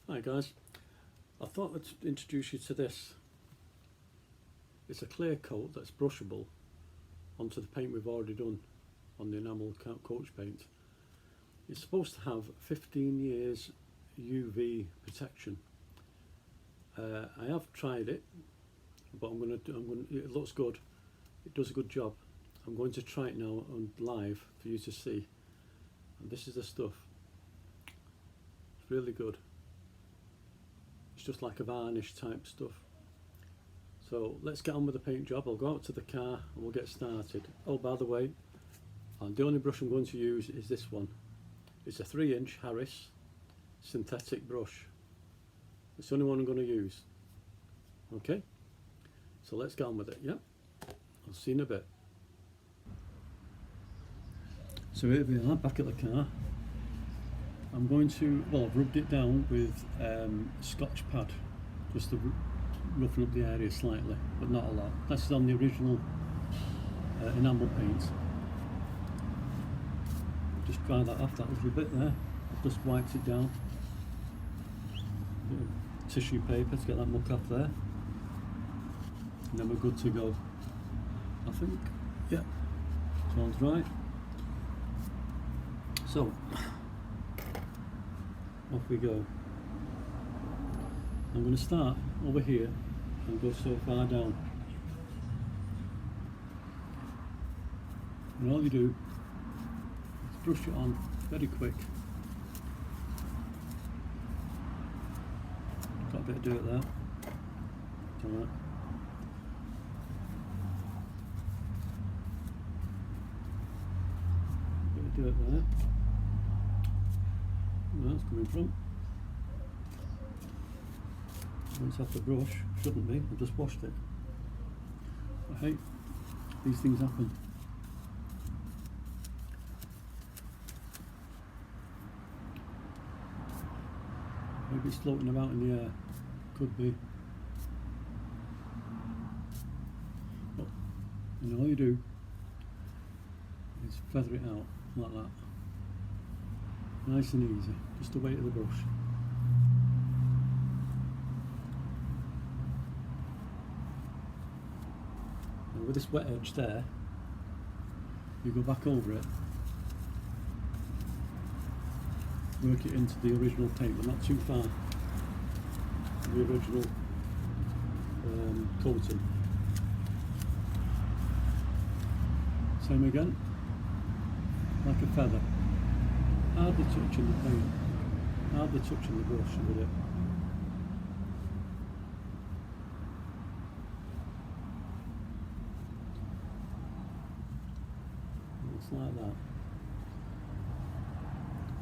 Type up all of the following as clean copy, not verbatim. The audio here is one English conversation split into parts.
Hi guys, I thought I'd introduce you to this. It's a clear coat that's brushable onto the paint we've already done on the enamel coach paint. It's supposed to have 15 years UV protection. I have tried it, but it looks good. It does a good job. I'm going to try it now on live for you to see. And this is the stuff. It's really good. It's just like a varnish type stuff. So let's get on with the paint job. I'll go out to the car and we'll get started. Oh, by the way, the only brush I'm going to use is this one. It's a 3-inch Harris synthetic brush. It's the only one I'm going to use. Okay, so let's get on with it. Yeah, I'll see you in a bit. So here we are, back at the car. I'm going to, well, I've rubbed it down with Scotch pad, just to roughen up the area slightly, but not a lot. This is on the original enamel paint. Just dry that off, that little bit there. I've just wiped it down. Bit of tissue paper to get that muck off there. And then we're good to go, I think. Yeah, sounds right. So, off we go. I'm going to start over here and go so far down. And all you do is brush it on very quick. Got a bit of dirt there. It's alright. Bit of dirt there. Where that's coming from. It's off the brush, shouldn't be, I've just washed it. But hey, these things happen. Maybe it's floating about in the air, could be. But, all you do is feather it out like that. Nice and easy, just the weight of the brush. And with this wet edge there, you go back over it, work it into the original paint, but not too far, the original coating. Same again, like a feather. Hardly touching the paint, hardly touching the brush with it. It's like that.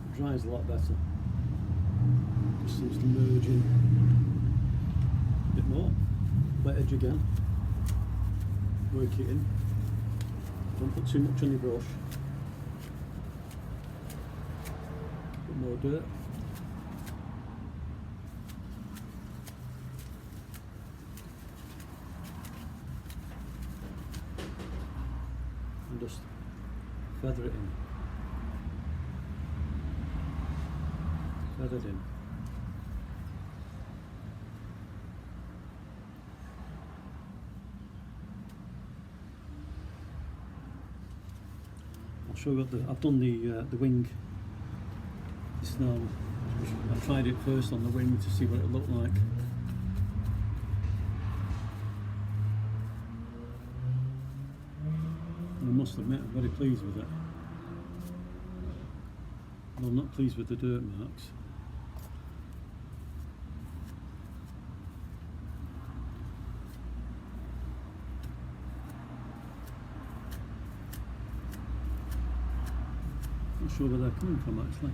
It dries a lot better. Just seems to merge in a bit more. Wet edge again. Work it in. Don't put too much on your brush. More dirt. And just feather it in. Feather it in. I'll show you what I've done the wing. Now, I tried it first on the wing to see what it looked like. And I must admit, I'm very pleased with it. Well, I'm not pleased with the dirt marks. Not sure where they're coming from actually.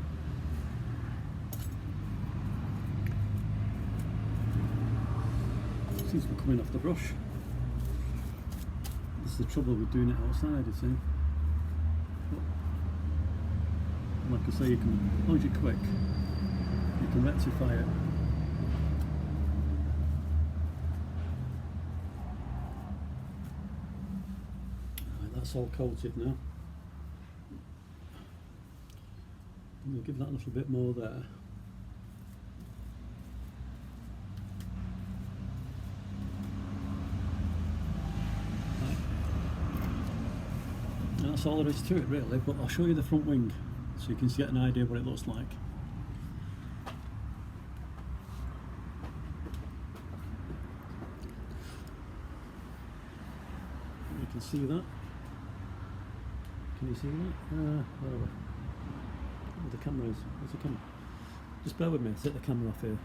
Seems to be coming off the brush. This is the trouble with doing it outside, you see. But, like I say, you can, as long as you're quick, you can rectify it. Right, that's all coated now. I'm going to give that a little bit more there. that's all there is to it really, but I'll show you the front wing so you can get an idea what it looks like. You can see that. Can you see that? Where are we? Oh, the camera is. Where's the camera? Just bear with me, I'll take the camera off here.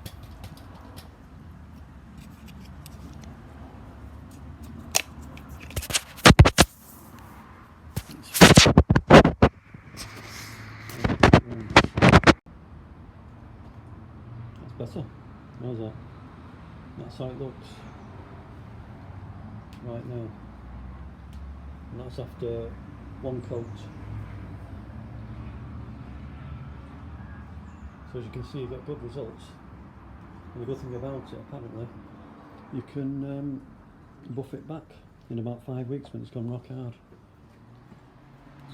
That's better. How's that? That's how it looks right now. And that's after one coat. So as you can see, you get good results. And the good thing about it, apparently, you can buff it back in about 5 weeks when it's gone rock hard.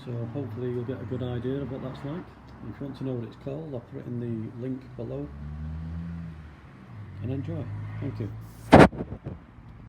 So hopefully you'll get a good idea of what that's like. If you want to know what it's called, I'll put it in the link below. And enjoy. Thank you.